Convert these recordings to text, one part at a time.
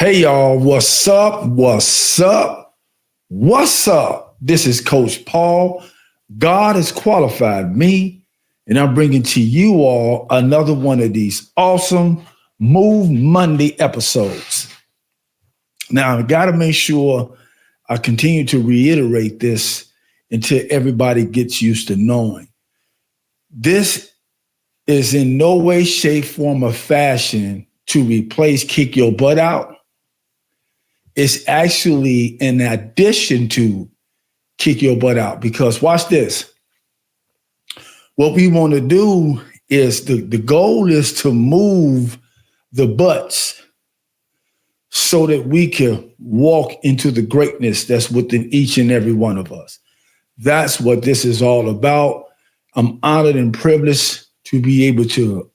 Hey y'all, what's up? What's up? What's up? This is Coach Paul. God has qualified me, and I'm bringing to you all another one of these awesome Move Monday episodes. Now, I got to make sure I continue to reiterate this until everybody gets used to knowing. This is in no way, shape, form, or fashion to replace Kick Your Butt Out. It's actually an addition to Kick Your Butt Out, because watch this. What we want to do is the goal is to move the butts so that we can walk into the greatness that's within each and every one of us. That's what this is all about. I'm honored and privileged to be able to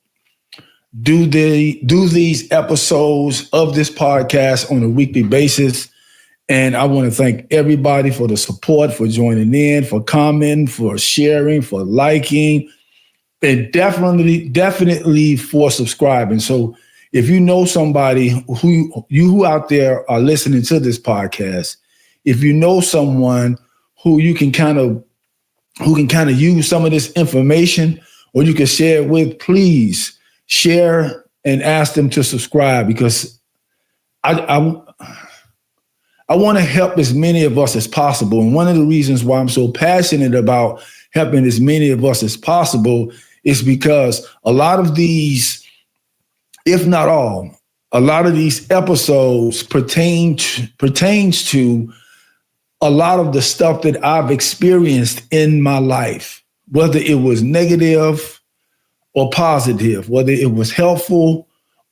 do these episodes of this podcast on a weekly basis. And I want to thank everybody for the support, for joining in, for commenting, for sharing, for liking, and definitely for subscribing. So if you know somebody who out there are listening to this podcast, if you know someone who can kind of use some of this information, or you can share it with, please share and ask them to subscribe, because I want to help as many of us as possible. And one of the reasons why I'm so passionate about helping as many of us as possible is because a lot of these, if not all, a lot of these episodes pertains to a lot of the stuff that I've experienced in my life, whether it was negative or positive, whether it was helpful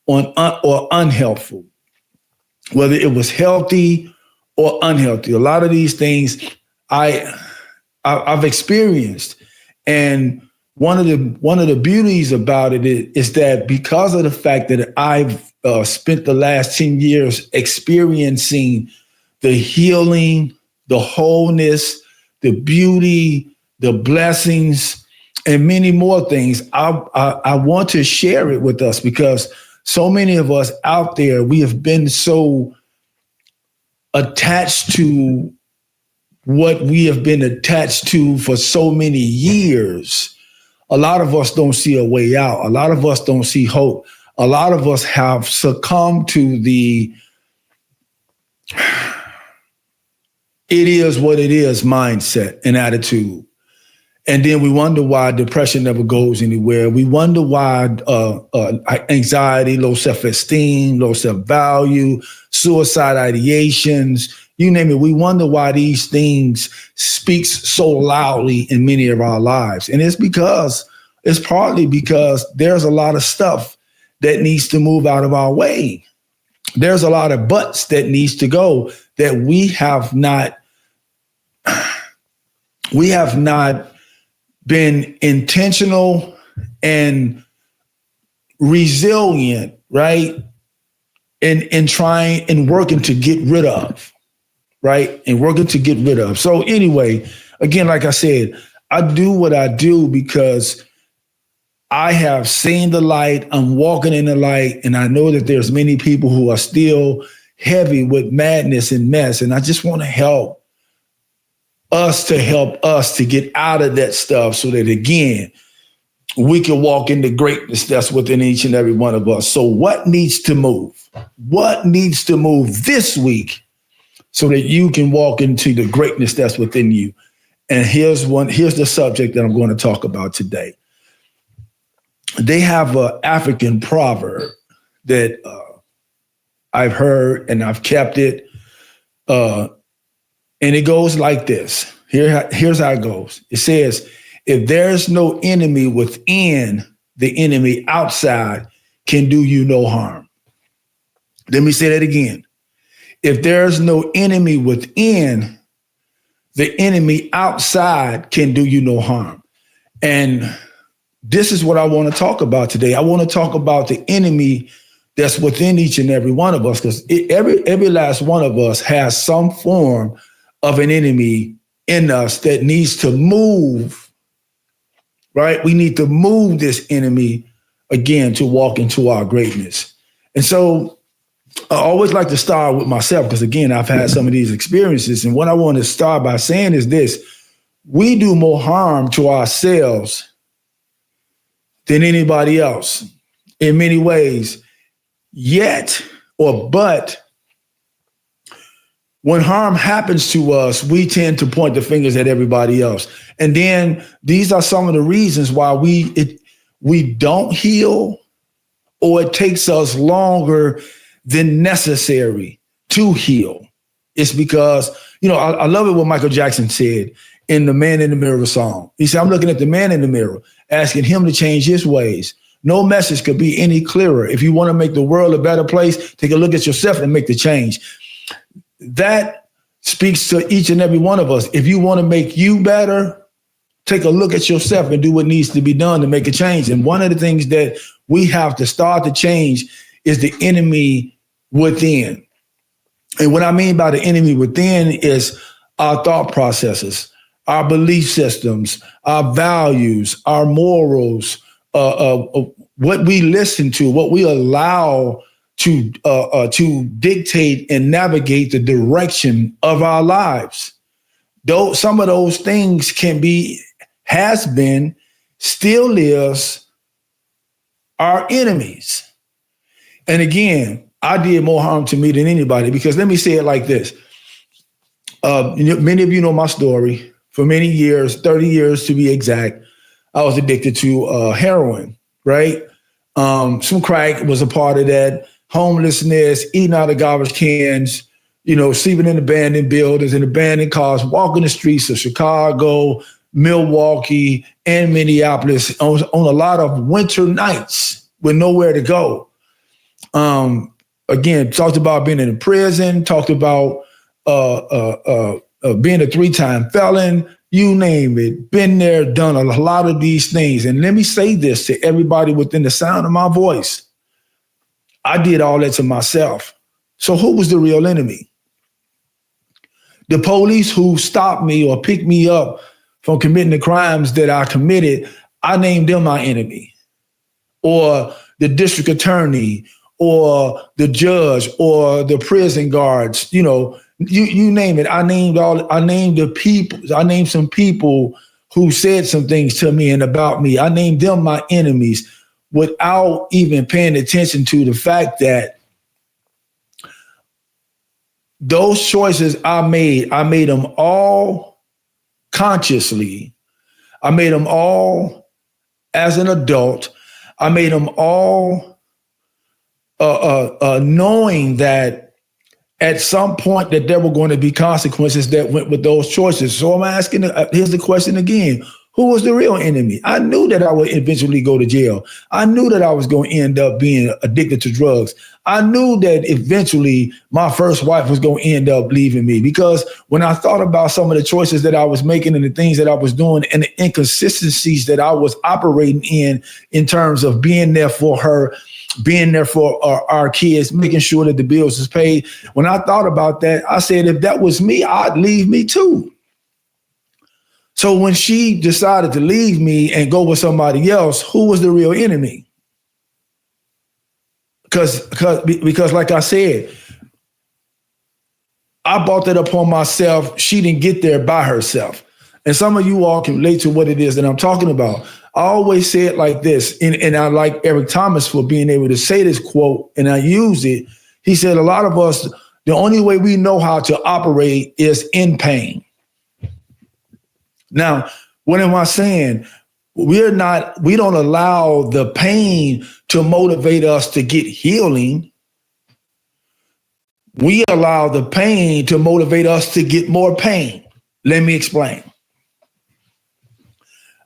or unhelpful, whether it was healthy or unhealthy. A lot of these things I've experienced. And one of the beauties about it is that because of the fact that I've spent the last 10 years experiencing the healing, the wholeness, the beauty, the blessings, and many more things, I want to share it with us, because so many of us out there, we have been so attached to what we have been attached to for so many years. A lot of us don't see a way out. A lot of us don't see hope. A lot of us have succumbed to the it is what it is mindset and attitude. And then we wonder why depression never goes anywhere. We wonder why anxiety, low self-esteem, low self-value, suicide ideations, you name it. We wonder why these things speaks so loudly in many of our lives. And it's partly because there's a lot of stuff that needs to move out of our way. There's a lot of butts that needs to go that we have not been intentional and resilient, right? In trying and working to get rid of, right? And working to get rid of. So anyway, again, like I said, I do what I do because I have seen the light. I'm walking in the light, and I know that there's many people who are still heavy with madness and mess. And I just want to help us to get out of that stuff so that, again, we can walk into greatness that's within each and every one of us. So what needs to move? What needs to move this week so that you can walk into the greatness that's within you? And here's the subject that I'm going to talk about today. They have an African proverb that I've heard, and I've kept it. And it goes like this. Here's how it goes. It says, if there's no enemy within, the enemy outside can do you no harm. Let me say that again. If there's no enemy within, the enemy outside can do you no harm. And this is what I want to talk about today. I want to talk about the enemy that's within each and every one of us, because every last one of us has some form of an enemy in us that needs to move, right? We need to move this enemy again to walk into our greatness. And so I always like to start with myself because, again, I've had some of these experiences. And what I want to start by saying is this: we do more harm to ourselves than anybody else in many ways. But when harm happens to us, we tend to point the fingers at everybody else. And then these are some of the reasons why we don't heal, or it takes us longer than necessary to heal. It's because, I love it what Michael Jackson said in the Man in the Mirror song. He said, I'm looking at the man in the mirror, asking him to change his ways. No message could be any clearer. If you want to make the world a better place, take a look at yourself and make the change. That speaks to each and every one of us. If you want to make you better, take a look at yourself and do what needs to be done to make a change. And one of the things that we have to start to change is the enemy within. And what I mean by the enemy within is our thought processes, our belief systems, our values, our morals, what we listen to, what we allow to dictate and navigate the direction of our lives. Though some of those things has been, still is our enemies. And again, I did more harm to me than anybody, because let me say it like this. Many of you know my story. For many years, 30 years to be exact, I was addicted to heroin, right? Some crack was a part of that. Homelessness, eating out of garbage cans, sleeping in abandoned buildings and abandoned cars, walking the streets of Chicago, Milwaukee, and Minneapolis on a lot of winter nights with nowhere to go. Again, talked about being in a prison, talked about being a 3-time felon, you name it, been there, done a lot of these things. And let me say this to everybody within the sound of my voice. I did all that to myself. So who was the real enemy? The police who stopped me or picked me up from committing the crimes that I committed, I named them my enemy. Or the district attorney, or the judge, or the prison guards, you name it. I named the people. I named some people who said some things to me and about me. I named them my enemies without even paying attention to the fact that those choices I made them all consciously. I made them all as an adult. I made them all knowing that at some point that there were going to be consequences that went with those choices. So I'm asking, here's the question again. Who was the real enemy? I knew that I would eventually go to jail. I knew that I was going to end up being addicted to drugs. I knew that eventually my first wife was going to end up leaving me, because when I thought about some of the choices that I was making and the things that I was doing and the inconsistencies that I was operating in terms of being there for her, being there for our kids, making sure that the bills is paid. When I thought about that, I said, if that was me, I'd leave me too. So when she decided to leave me and go with somebody else, who was the real enemy? Because like I said, I brought that upon myself. She didn't get there by herself. And some of you all can relate to what it is that I'm talking about. I always say it like this, and I like Eric Thomas for being able to say this quote, and I use it. He said, a lot of us, the only way we know how to operate is in pain. Now, what am I saying? We don't allow the pain to motivate us to get healing. We allow the pain to motivate us to get more pain. Let me explain.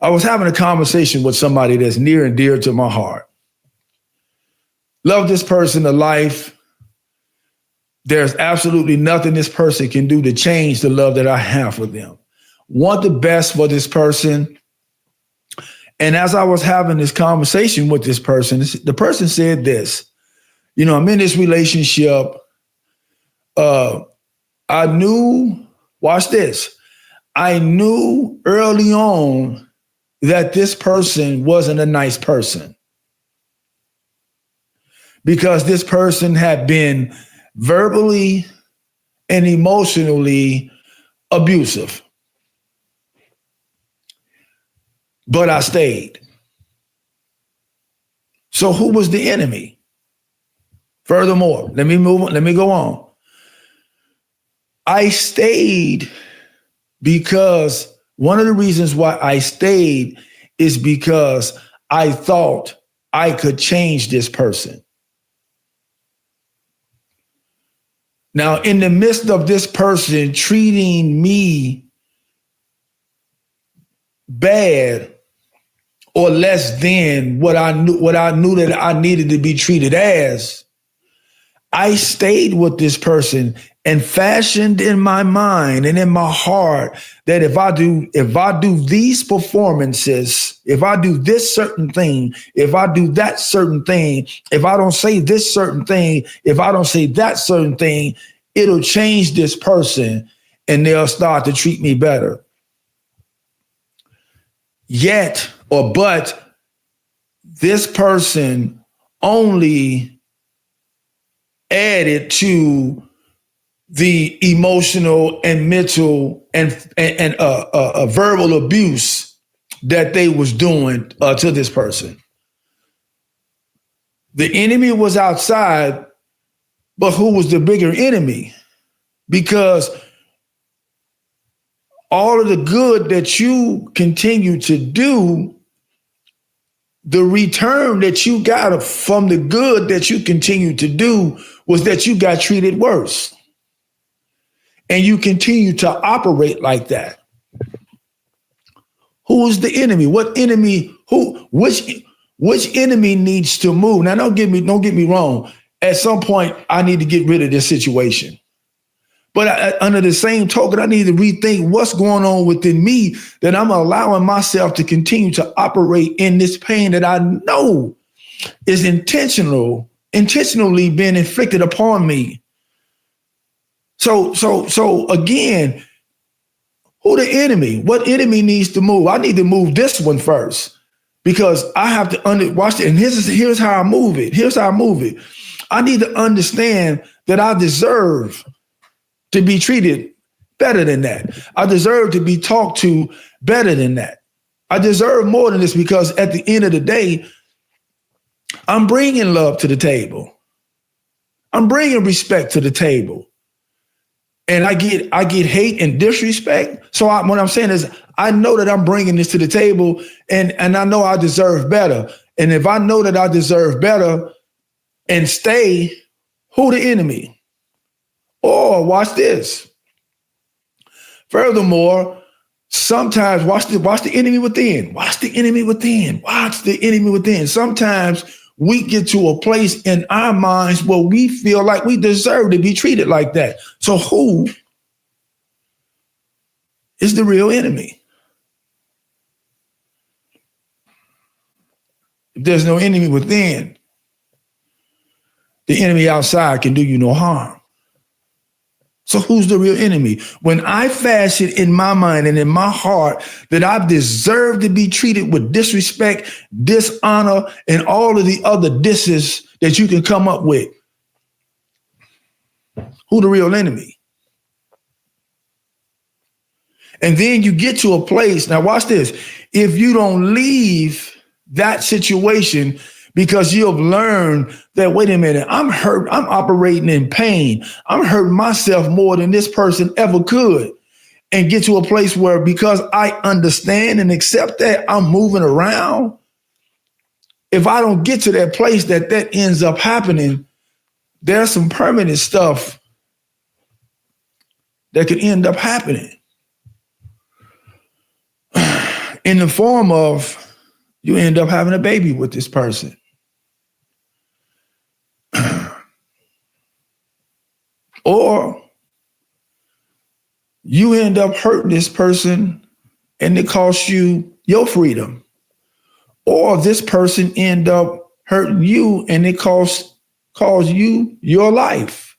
I was having a conversation with somebody that's near and dear to my heart. Love this person to life. There's absolutely nothing this person can do to change the love that I have for them. Want the best for this person. And as I was having this conversation with this person, the person said this, I'm in this relationship. I knew, watch this. I knew early on that this person wasn't a nice person. because this person had been verbally and emotionally abusive. But I stayed. So who was the enemy? Furthermore, let me move on. Let me go on. I stayed because one of the reasons why I stayed is because I thought I could change this person. Now, in the midst of this person treating me bad or less than what I knew that I needed to be treated as, I stayed with this person and fashioned in my mind and in my heart that if I do these performances, if I do this certain thing, if I do that certain thing, if I don't say this certain thing, if I don't say that certain thing, it'll change this person and they'll start to treat me better. But this person only added to the emotional and mental and verbal abuse that they was doing to this person. The enemy was outside, but who was the bigger enemy? Because all of the good that you continue to do, the return that you got from the good that you continue to do was that you got treated worse. And you continue to operate like that. Who is the enemy? What enemy? Which enemy needs to move? Now, don't get me wrong. At some point, I need to get rid of this situation. But under the same token, I need to rethink what's going on within me that I'm allowing myself to continue to operate in this pain that I know is intentionally being inflicted upon me. So again, who the enemy? What enemy needs to move? I need to move this one first because I have to watch it. And here's how I move it. Here's how I move it. I need to understand that I deserve to be treated better than that. I deserve to be talked to better than that. I deserve more than this because at the end of the day, I'm bringing love to the table. I'm bringing respect to the table. And I get hate and disrespect. So what I'm saying is I know that I'm bringing this to the table and I know I deserve better. And if I know that I deserve better and stay, who the enemy? Or watch this. Furthermore, sometimes watch the enemy within. Watch the enemy within. Watch the enemy within. Sometimes we get to a place in our minds where we feel like we deserve to be treated like that. So who is the real enemy? If there's no enemy within, the enemy outside can do you no harm. So who's the real enemy? When I fashion in my mind and in my heart that I deserve to be treated with disrespect, dishonor, and all of the other disses that you can come up with, who the real enemy? And then you get to a place, now watch this, if you don't leave that situation because you have learned that, wait a minute, I'm hurt, I'm operating in pain, I'm hurting myself more than this person ever could, and get to a place where because I understand and accept that I'm moving around, if I don't get to that place that ends up happening, there's some permanent stuff that could end up happening in the form of you end up having a baby with this person. Or you end up hurting this person and it costs you your freedom. Or this person end up hurting you and it costs you your life.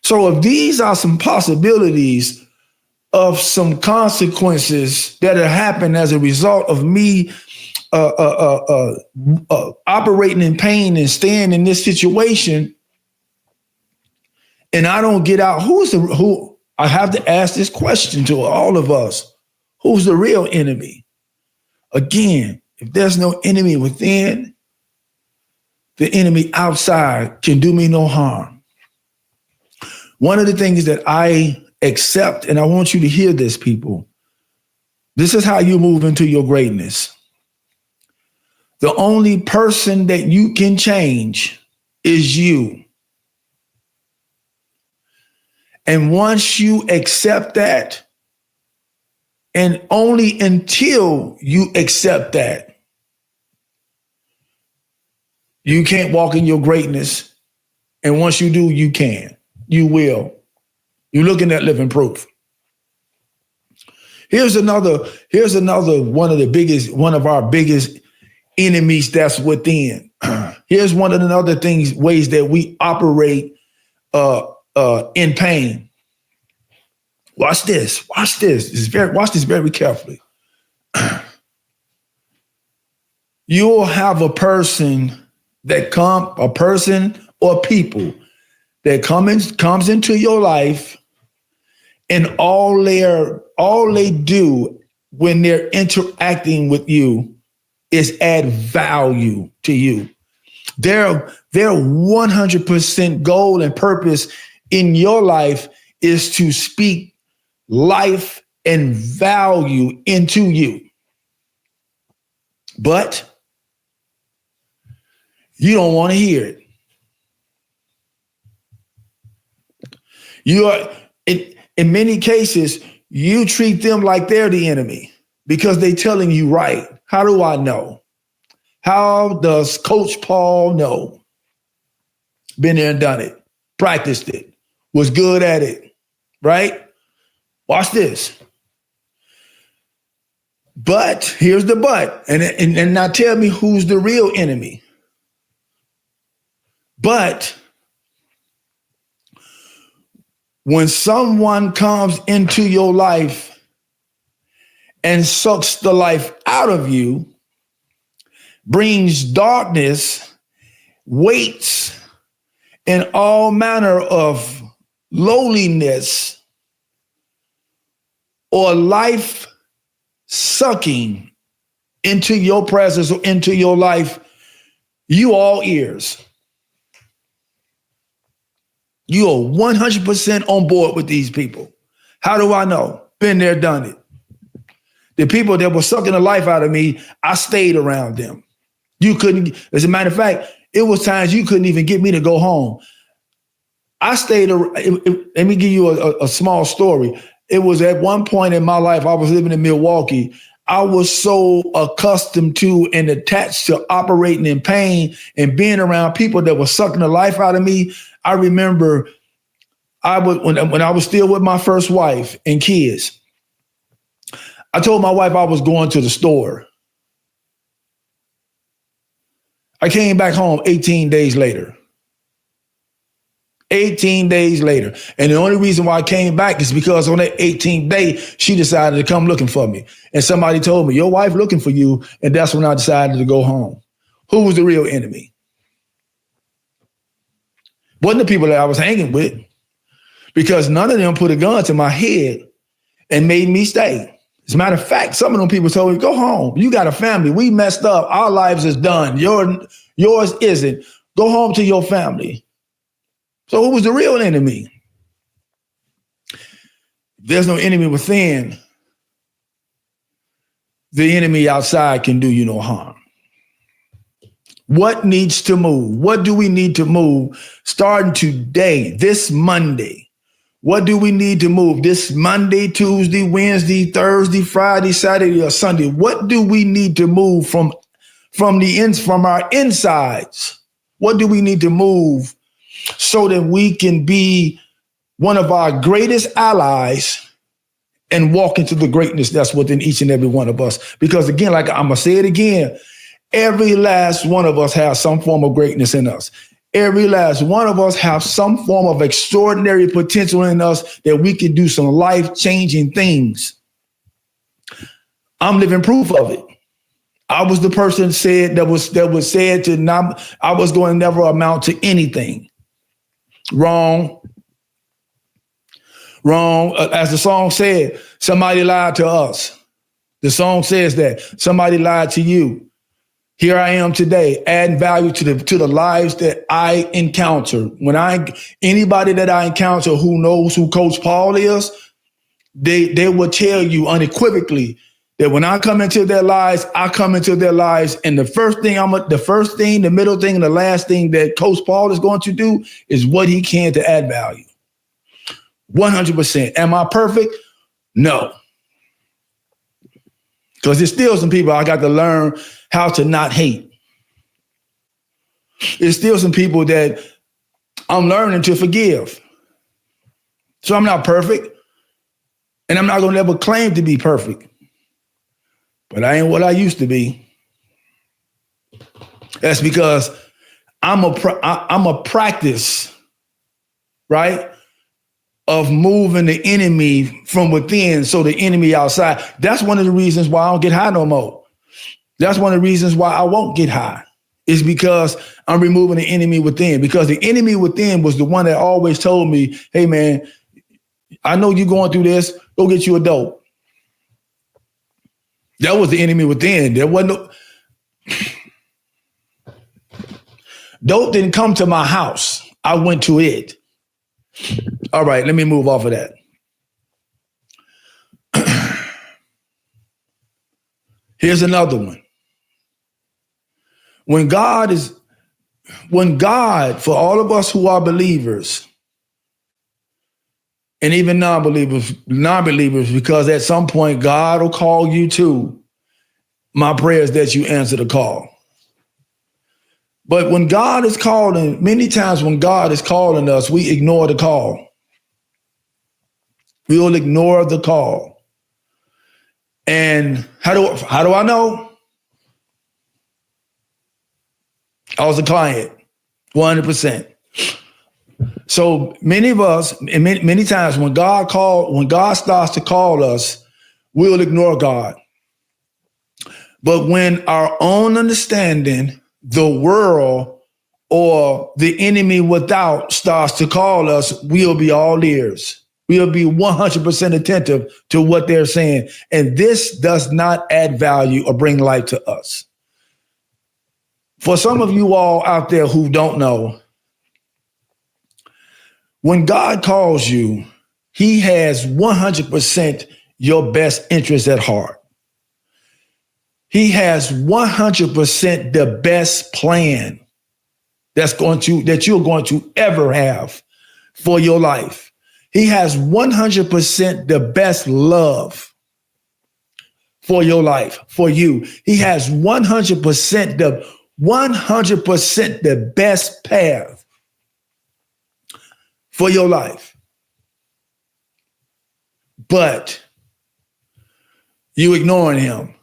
So if these are some possibilities of some consequences that have happened as a result of me operating in pain and staying in this situation, and I don't get out, who? I have to ask this question to all of us. Who's the real enemy? Again, if there's no enemy within, the enemy outside can do me no harm. One of the things that I accept, and I want you to hear this, people, this is how you move into your greatness. The only person that you can change is you. And once you accept that, and only until you accept that, you can't walk in your greatness. And once you do, you can. You will. You're looking at living proof. Here's another one of our biggest enemies that's within. Here's one of the other ways that we operate in pain. Watch this. Watch this. Watch this very carefully. You'll have a person or people that comes into your life, and all they do when they're interacting with you is add value to you. Their 100% goal and purpose in your life is to speak life and value into you. But you don't want to hear it. You are, in many cases, you treat them like they're the enemy because they're telling you right. How do I know? How does Coach Paul know? Been there and done it, practiced it, was good at it, right? Watch this. But here's the but, and now tell me who's the real enemy. But when someone comes into your life and sucks the life out of you, brings darkness, weights, and all manner of lowliness or life sucking into your presence or into your life, you all ears. You are 100% on board with these people. How do I know? Been there, done it. The people that were sucking the life out of me, I stayed around them. You couldn't, as a matter of fact, it was times you couldn't even get me to go home. I stayed, let me give you a small story. It was at one point in my life, I was living in Milwaukee. I was so accustomed to and attached to operating in pain and being around people that were sucking the life out of me. I remember when I was still with my first wife and kids, I told my wife I was going to the store. I came back home 18 days later. 18 days later. And the only reason why I came back is because on that 18th day, she decided to come looking for me. And somebody told me, your wife looking for you. And that's when I decided to go home. Who was the real enemy? Wasn't the people that I was hanging with, because none of them put a gun to my head and made me stay. As a matter of fact, some of them people told me, go home. You got a family. We messed up. Our lives is done. Yours isn't. Go home to your family. So who was the real enemy? There's no enemy within. The enemy outside can do you no harm. What needs to move? What do we need to move starting today, this Monday? What do we need to move this Monday, Tuesday, Wednesday, Thursday, Friday, Saturday, or Sunday? What do we need to move from our insides? What do we need to move so that we can be one of our greatest allies and walk into the greatness that's within each and every one of us? Because again, like I'm gonna say it again, every last one of us has some form of greatness in us. Every last one of us have some form of extraordinary potential in us that we can do some life-changing things. I'm living proof of it. I was the person that was said to not, I was going to never amount to anything. Wrong. As the song said, somebody lied to us. The song says that somebody lied to you. Here I am today, adding value to the lives that I encounter. Anybody that I encounter who knows who Coach Paul is, they will tell you unequivocally that when I come into their lives, I come into their lives, and the first thing, the middle thing, and the last thing that Coach Paul is going to do is what he can to add value. 100%. Am I perfect? No. Because there's still some people I got to learn how to not hate. There's still some people that I'm learning to forgive. So I'm not perfect. And I'm not going to ever claim to be perfect. But I ain't what I used to be. That's because I'm a practice, right, of moving the enemy from within, so the enemy outside. That's one of the reasons why I don't get high no more. That's one of the reasons why I won't get high, is because I'm removing the enemy within. Because the enemy within was the one that always told me, hey man, I know you're going through this, go get you a dope. That was the enemy within. There wasn't no dope didn't come to my house. I went to it. All right, let me move off of that. Here's another one. When God, for all of us who are believers, and even non-believers, because at some point God will call you too, my prayer is that you answer the call. But when God is calling, many times when God is calling us, we ignore the call. We will ignore the call. And how do I know? I was a client, 100%. So many of us, and many times when God starts to call us, we'll ignore God. But when our own understanding, the world, or the enemy without starts to call us, we'll be all ears. We'll be 100% attentive to what they're saying. And this does not add value or bring life to us. For some of you all out there who don't know, when God calls you, he has 100% your best interest at heart. He has 100% the best plan that you're going to ever have for your life. He has 100% the best love for your life, for you. He has 100% the best path for your life. But you ignoring him.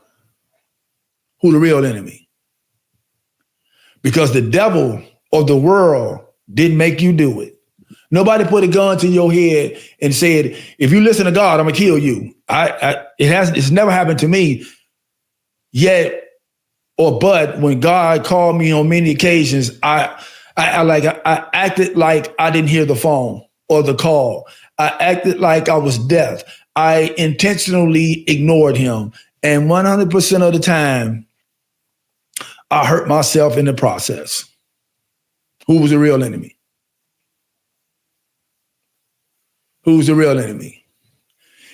Who the real enemy? Because the devil or the world didn't make you do it. Nobody put a gun to your head and said, if you listen to God, I'm gonna kill you. It's never happened to me yet. But when God called me on many occasions, I acted like I didn't hear the phone or the call. I acted like I was deaf. I intentionally ignored him. And 100% of the time, I hurt myself in the process. Who was the real enemy? Who's the real enemy?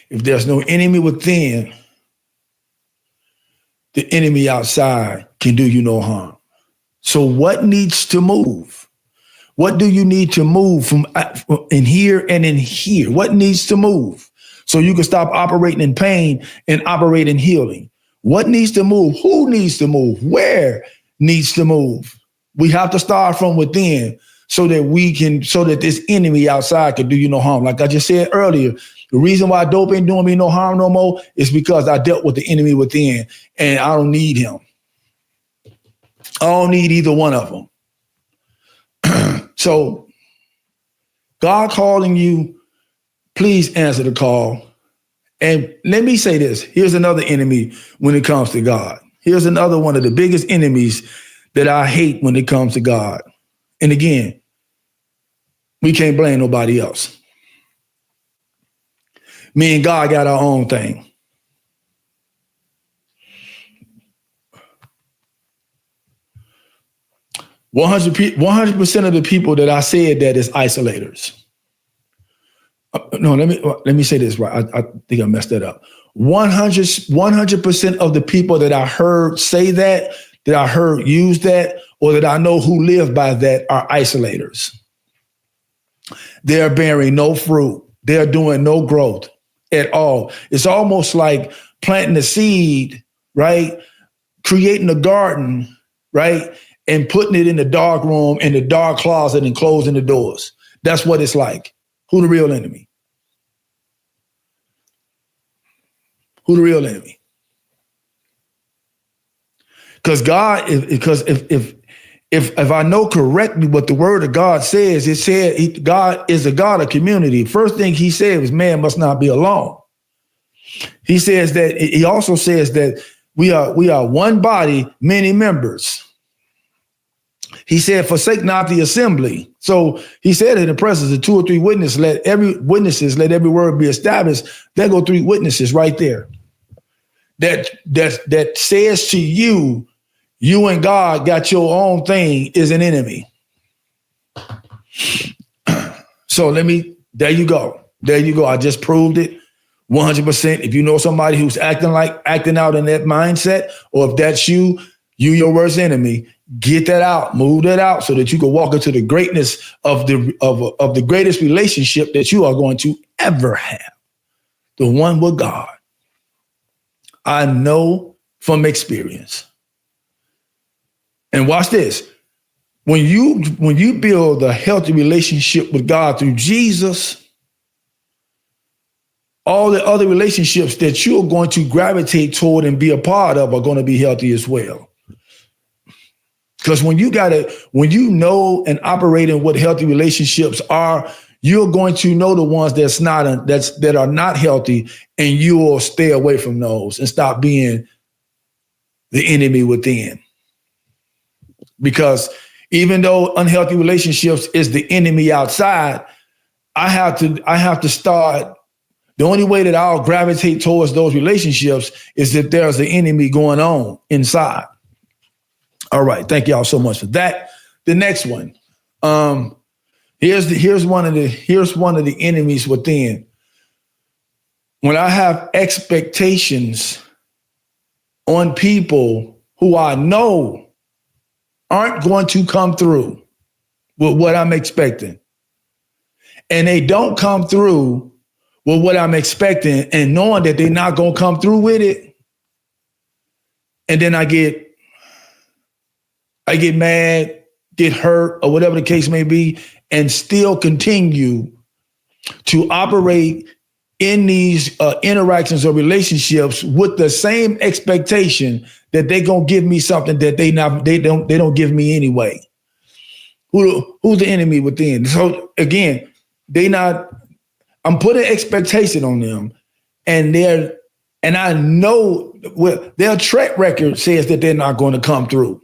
If there's no enemy within, the enemy outside can do you no harm. So what needs to move? What do you need to move from in here and in here? What needs to move so you can stop operating in pain and operate in healing? What needs to move? Who needs to move? Where needs to move? We have to start from within so that this enemy outside can do you no harm. Like I just said earlier, the reason why dope ain't doing me no harm no more is because I dealt with the enemy within, and I don't need him. I don't need either one of them. So God calling you, please answer the call. And let me say this. Here's another enemy when it comes to God. Here's another one of the biggest enemies that I hate when it comes to God. And again, we can't blame nobody else. Me and God got our own thing. One hundred percent of the people that I said that is isolators. No, let me say this right. I think I messed that up. 100% of the people that I heard say that I heard use that, or that I know who live by that are isolators. They're bearing no fruit. They're doing no growth at all. It's almost like planting a seed, right? Creating a garden, right? And putting it in the dark room, in the dark closet, and closing the doors. That's what it's like. Who the real enemy? Who the real enemy? Because if I know correctly what the word of God says, it said God is a God of community. First thing he said was man must not be alone. He also says that we are one body, many members. He said, forsake not the assembly. So he said in the presence of 2 or 3 witnesses, let every word be established. There go 3 witnesses right there. That says to you, you and God got your own thing is an enemy. So there you go. I just proved it 100%. If you know somebody who's acting out in that mindset, or if that's you your worst enemy, get that out, move that out so that you can walk into the greatness of the greatest relationship that you are going to ever have. The one with God. I know from experience. And watch this. When you build a healthy relationship with God through Jesus, all the other relationships that you're going to gravitate toward and be a part of are going to be healthy as well. Because when you know and operate in what healthy relationships are, you're going to know the ones that are not healthy, and you will stay away from those and stop being the enemy within. Because even though unhealthy relationships is the enemy outside, I have to start. The only way that I'll gravitate towards those relationships is if there's an enemy going on inside. All right, thank y'all so much for that. The next one, here's one of the enemies within. When I have expectations on people who I know aren't going to come through with what I'm expecting, and they don't come through with what I'm expecting, and knowing that they're not going to come through with it, and then I get mad, get hurt, or whatever the case may be, and still continue to operate in these interactions or relationships with the same expectation that they're gonna give me something that they don't give me anyway. Who's the enemy within? So again, I'm putting expectation on them, and I know their track record says that they're not going to come through.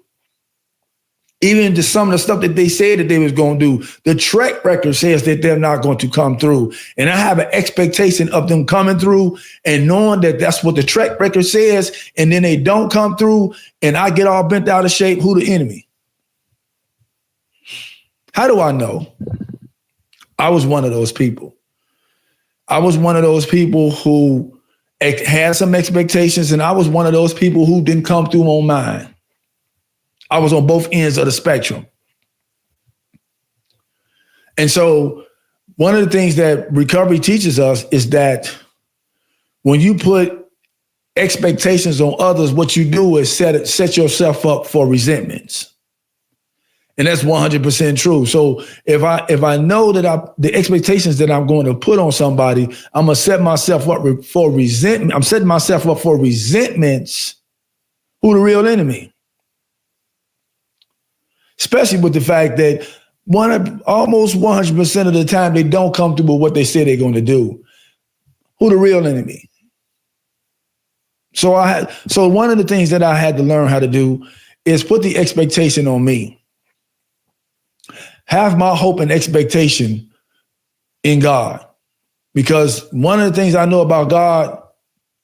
Even to some of the stuff that they said that they was going to do, the track record says that they're not going to come through. And I have an expectation of them coming through, and knowing that that's what the track record says, and then they don't come through, and I get all bent out of shape. Who the enemy? How do I know? I was one of those people. I was one of those people who had some expectations, and I was one of those people who didn't come through on mine. I was on both ends of the spectrum. And so one of the things that recovery teaches us is that when you put expectations on others, what you do is set yourself up for resentments. And that's 100% true. So if I know that the expectations that I'm going to put on somebody, I'm going to set myself up for resentment. I'm setting myself up for resentments. Who the real enemy? Especially with the fact that almost 100% of the time they don't come through with what they say they're going to do. Who the real enemy? So one of the things that I had to learn how to do is put the expectation on me. Have my hope and expectation in God. Because one of the things I know about God,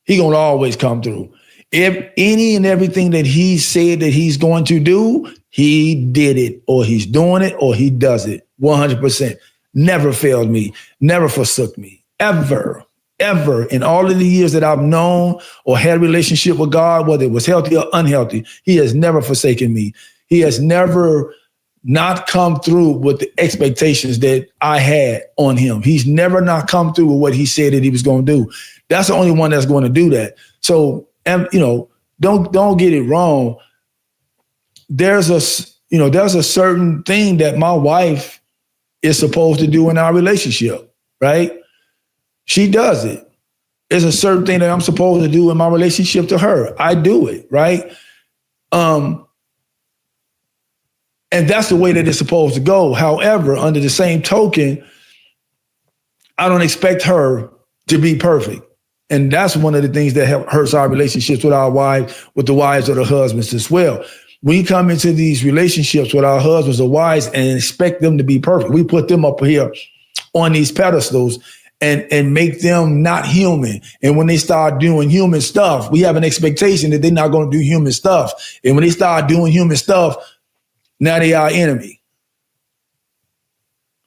he gonna always come through. If any and everything that he said that he's going to do, he did it, or he's doing it, or he does it 100%. Never failed me, never forsook me, ever in all of the years that I've known or had a relationship with God, whether it was healthy or unhealthy. He has never forsaken me. He has never not come through with the expectations that I had on him. He's never not come through with what he said that he was going to do. That's the only one that's going to do that. So, don't get it wrong. There's a certain thing that my wife is supposed to do in our relationship, right? She does it. There's a certain thing that I'm supposed to do in my relationship to her. I do it, right? And that's the way that it's supposed to go. However, under the same token, I don't expect her to be perfect. And that's one of the things that hurts our relationships with our wives, with the wives or the husbands as well. We come into these relationships with our husbands or wives and expect them to be perfect. We put them up here on these pedestals and make them not human. And when they start doing human stuff, we have an expectation that they're not going to do human stuff. And when they start doing human stuff, now they are enemy.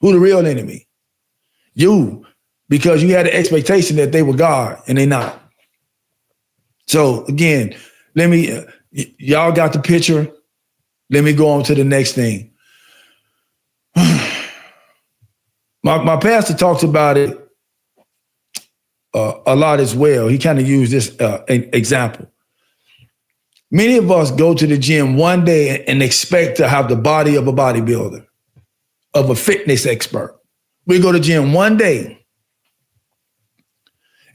Who the real enemy? You. Because you had the expectation that they were God and they're not. So again, y'all got the picture. Let me go on to the next thing. My pastor talks about it a lot as well. He kind of used this example. Many of us go to the gym one day and expect to have the body of a bodybuilder, of a fitness expert. We go to the gym one day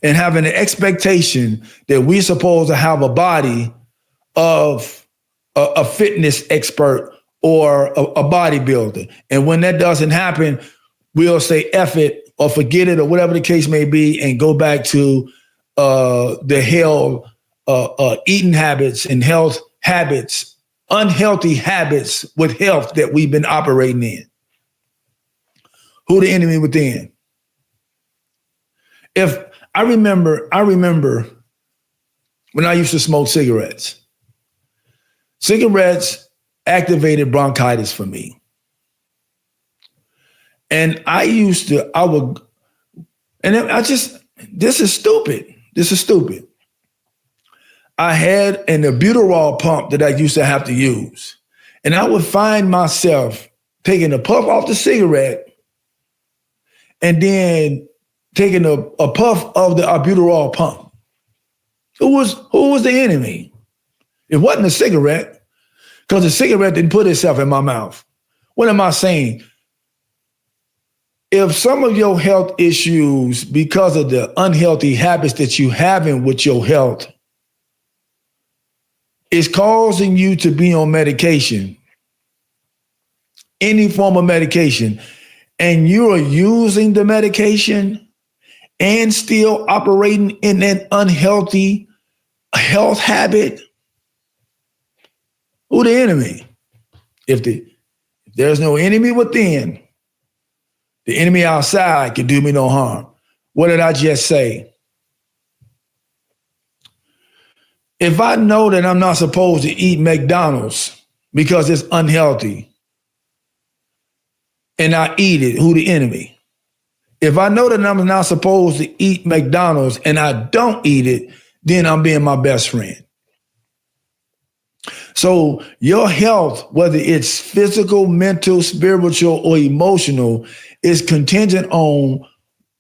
and having an expectation that we're supposed to have a body of a fitness expert or a bodybuilder. And when that doesn't happen, we'll say F it or forget it or whatever the case may be and go back to the eating habits and health habits, unhealthy habits with health that we've been operating in. Who the enemy within? If I remember when I used to smoke cigarettes. Cigarettes activated bronchitis for me. And this is stupid. I had an albuterol pump that I used to have to use. And I would find myself taking a puff off the cigarette and then taking a puff of the albuterol pump. Who was the enemy? It wasn't a cigarette, because the cigarette didn't put itself in my mouth. What am I saying? If some of your health issues, because of the unhealthy habits that you having with your health, is causing you to be on medication, any form of medication, and you are using the medication and still operating in an unhealthy health habit, who the enemy? If there's no enemy within, the enemy outside can do me no harm. What did I just say? If I know that I'm not supposed to eat McDonald's because it's unhealthy, and I eat it, who the enemy? If I know that I'm not supposed to eat McDonald's and I don't eat it, then I'm being my best friend. So your health, whether it's physical, mental, spiritual, or emotional, is contingent on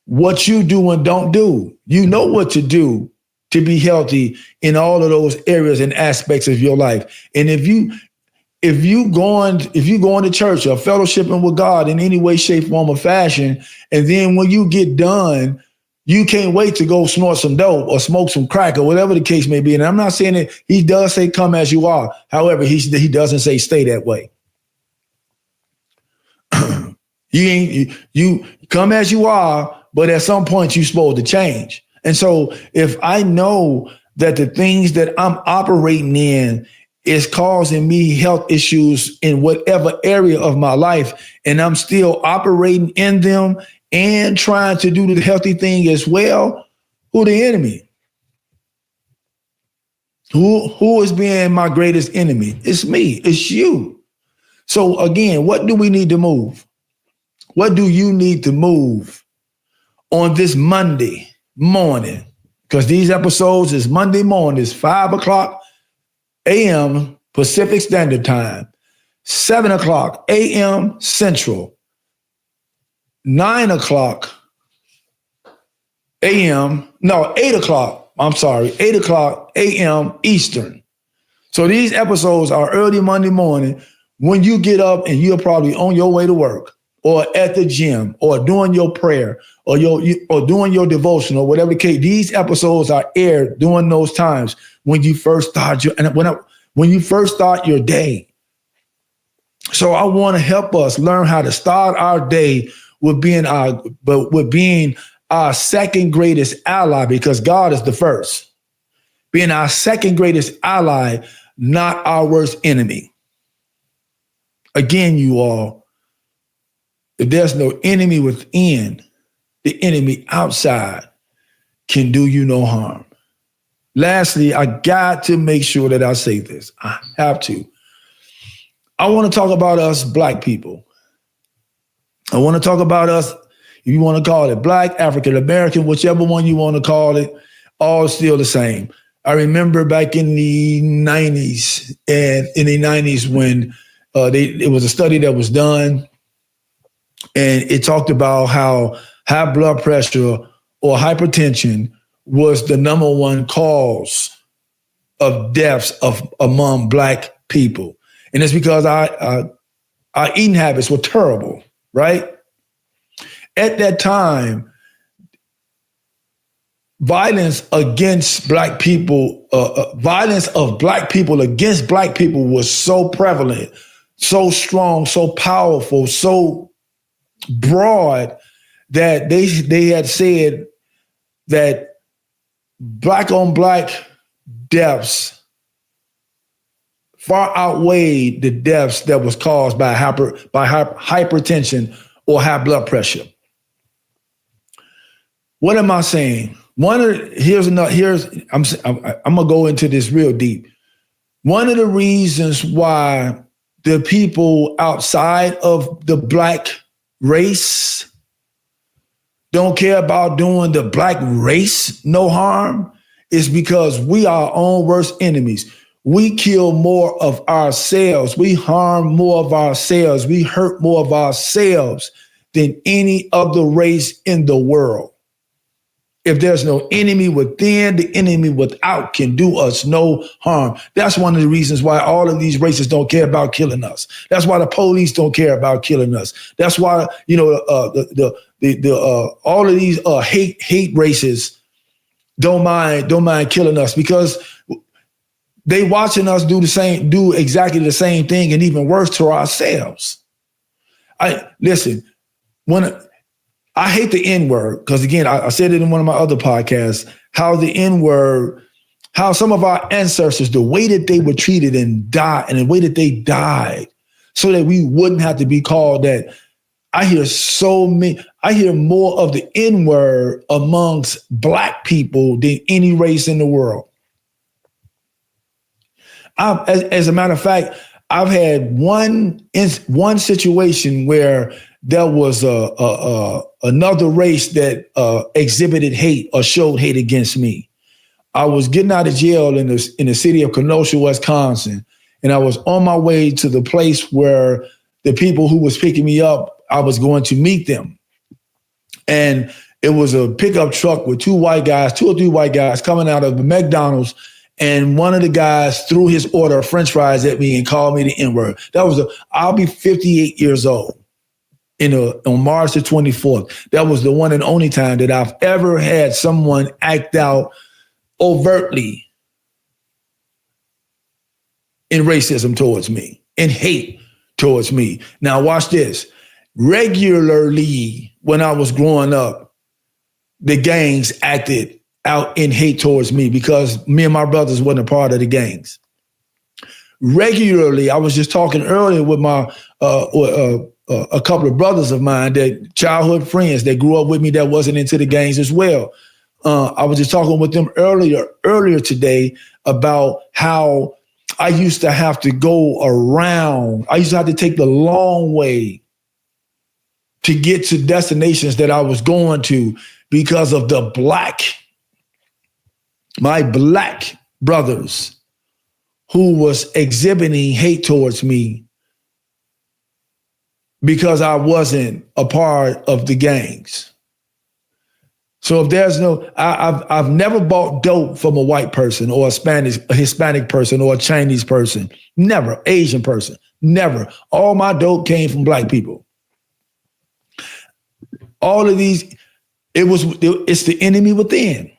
what you do and don't do. You know what to do to be healthy in all of those areas and aspects of your life. And if you going to church or fellowshipping with God in any way, shape, form, or fashion, and then when you get done, you can't wait to go snort some dope or smoke some crack or whatever the case may be. And I'm not saying that he does say come as you are. However, he doesn't say stay that way. You come as you are, but at some point you're supposed to change. And so if I know that the things that I'm operating in is causing me health issues in whatever area of my life, and I'm still operating in them and trying to do the healthy thing as well, who the enemy? Who is being my greatest enemy? It's me. It's you. So again, what do we need to move? What do you need to move on this Monday morning? Because these episodes is Monday morning. It's 5 o'clock a.m. Pacific Standard Time, 7 o'clock a.m. Central, 9 o'clock a.m. No, 8 o'clock. I'm sorry, 8 o'clock a.m. Eastern. So these episodes are early Monday morning when you get up and you're probably on your way to work or at the gym or doing your prayer or doing your devotion or whatever the case. These episodes are aired during those times when you first start when you first start your day. So I want to help us learn how to start our day with being our second greatest ally, because God is the first. Being our second greatest ally, not our worst enemy. Again, you all, if there's no enemy within, the enemy outside can do you no harm. Lastly, I got to make sure that I say this. I have to. I want to talk about us Black people. I want to talk about us, if you want to call it Black, African American, whichever one you want to call it, all still the same. I remember back in the 90s, when it was a study that was done, and it talked about how high blood pressure or hypertension was the number one cause of deaths among Black people. And it's because our eating habits were terrible, right? At that time, violence against Black people, violence of Black people against Black people was so prevalent, so strong, so powerful, so broad that they had said that Black on Black deaths far outweighed the deaths that was caused by hypertension or high blood pressure. What am I saying? I'm gonna go into this real deep. One of the reasons why the people outside of the Black race don't care about doing the Black race no harm is because we are our own worst enemies. We kill more of ourselves. We harm more of ourselves. We hurt more of ourselves than any other race in the world. If there's no enemy within, the enemy without can do us no harm. That's one of the reasons why all of these races don't care about killing us. That's why the police don't care about killing us. That's why all of these hate races don't mind killing us, because they watching us do exactly the same thing and even worse to ourselves. I hate the N-word because, again, I said it in one of my other podcasts, how the N-word, how some of our ancestors, the way that they were treated and died, and the way that they died so that we wouldn't have to be called that. I hear more of the N-word amongst Black people than any race in the world. As a matter of fact, I've had one situation where there was another race that exhibited hate or showed hate against me. I was getting out of jail in the city of Kenosha, Wisconsin, and I was on my way to the place where the people who was picking me up, I was going to meet them. And it was a pickup truck with two or three white guys coming out of the McDonald's, and one of the guys threw his order of French fries at me and called me the N-word. I'll be 58 years old on March the 24th. That was the one and only time that I've ever had someone act out overtly in racism towards me, in hate towards me. Now watch this. Regularly, when I was growing up, the gangs acted out in hate towards me because me and my brothers wasn't a part of the gangs. Regularly, I was just talking earlier with my a couple of brothers of mine, that childhood friends that grew up with me that wasn't into the gangs as well. I was just talking with them earlier today about how I used to have to go around. I used to have to take the long way to get to destinations that I was going to because of my black brothers who was exhibiting hate towards me because I wasn't a part of the gangs. So if there's I've never bought dope from a white person or a Hispanic person or a Chinese person. Never. Asian person. Never. All my dope came from black people. All of these, it's the enemy within.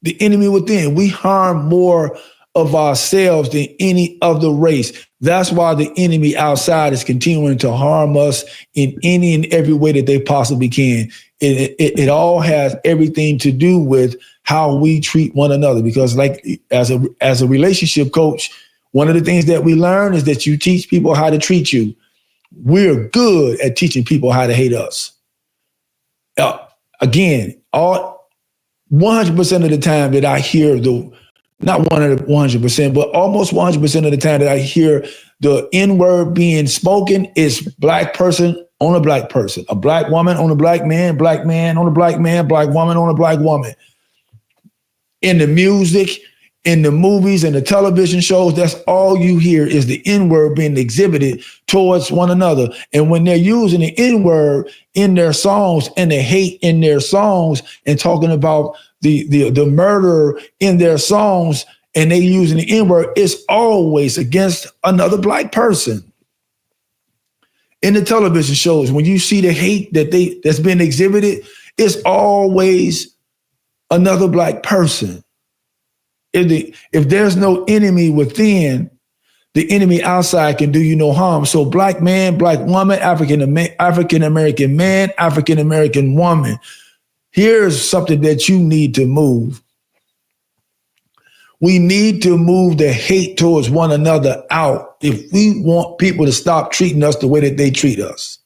The enemy within. We harm more of ourselves than any other race. That's why the enemy outside is continuing to harm us in any and every way that they possibly can. It all has everything to do with how we treat one another. Because like as a relationship coach, one of the things that we learn is that you teach people how to treat you. We're good at teaching people how to hate us. Again, 100% of the time that I hear not 100%, but almost 100% of the time that I hear the N-word being spoken is black person on a black person, a black woman on a black man on a black man, black woman on a black woman. In the music, in the movies, and the television shows, that's all you hear is the N-word being exhibited towards one another. And when they're using the N-word in their songs and the hate in their songs and talking about the murder in their songs, and they using the N-word, it's always against another black person. In the television shows, when you see the hate that's been exhibited, it's always another black person. If there's no enemy within, the enemy outside can do you no harm. So black man, black woman, African-American man, African-American woman, here's something that you need to move. We need to move the hate towards one another out if we want people to stop treating us the way that they treat us.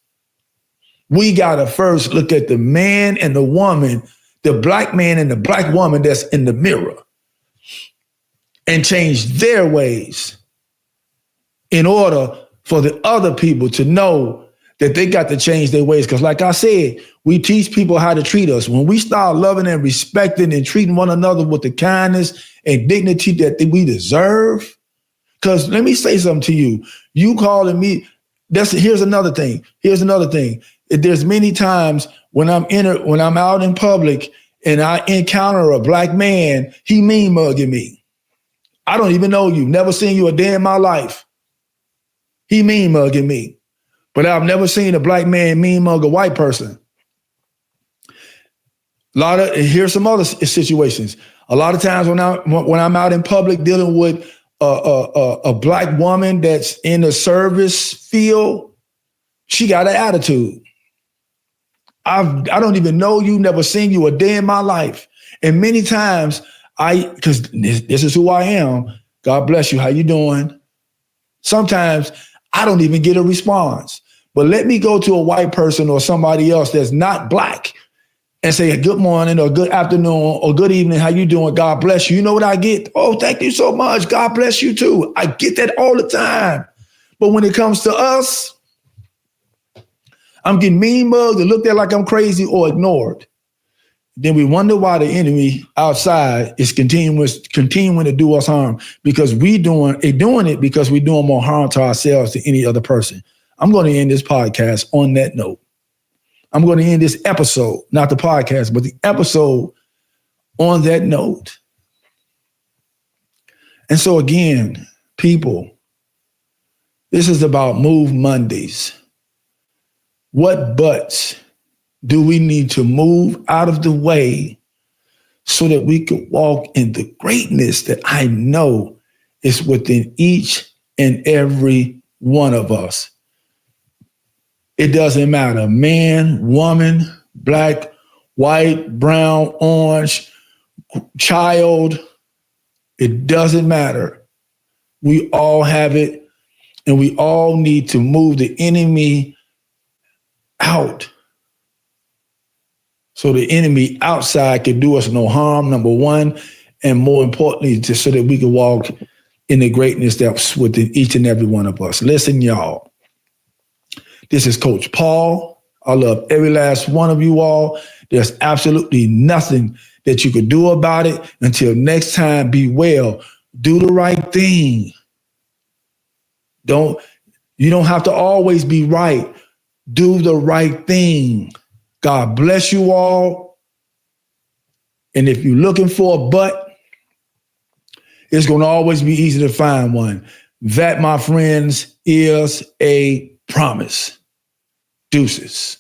We got to first look at the man and the woman, the black man and the black woman that's in the mirror, and change their ways in order for the other people to know that they got to change their ways. Because like I said, we teach people how to treat us. When we start loving and respecting and treating one another with the kindness and dignity that we deserve. Because let me say something to you. You calling me, here's another thing. There's many times when I'm out in public and I encounter a black man, he mean mugging me. I don't even know you, never seen you a day in my life. He mean mugging me. But I've never seen a black man mean mug a white person. Here's some other situations. A lot of times when I'm out in public dealing with a black woman that's in the service field, she got an attitude. I don't even know you, never seen you a day in my life. And many times because this is who I am. God bless you. How you doing? Sometimes I don't even get a response. But let me go to a white person or somebody else that's not black and say good morning or good afternoon or good evening. How you doing? God bless you. You know what I get? Oh, thank you so much. God bless you too. I get that all the time. But when it comes to us, I'm getting mean mugged and looked at like I'm crazy or ignored. Then we wonder why the enemy outside is continuing to do us harm, because doing it because we're doing more harm to ourselves than any other person. I'm going to end this podcast on that note. I'm going to end this episode, not the podcast, but the episode on that note. And so again, people, this is about Move Mondays. What butts do we need to move out of the way so that we can walk in the greatness that I know is within each and every one of us? It doesn't matter, man, woman, black, white, brown, orange, child, it doesn't matter. We all have it, and we all need to move the enemy out so the enemy outside can do us no harm, number one, and more importantly, just so that we can walk in the greatness that's within each and every one of us. Listen, y'all, this is Coach Paul. I love every last one of you all. There's absolutely nothing that you could do about it. Until next time, be well. Do the right thing. You don't have to always be right. Do the right thing. God bless you all. And if you're looking for a butt, it's going to always be easy to find one. That, my friends, is a promise. Deuces.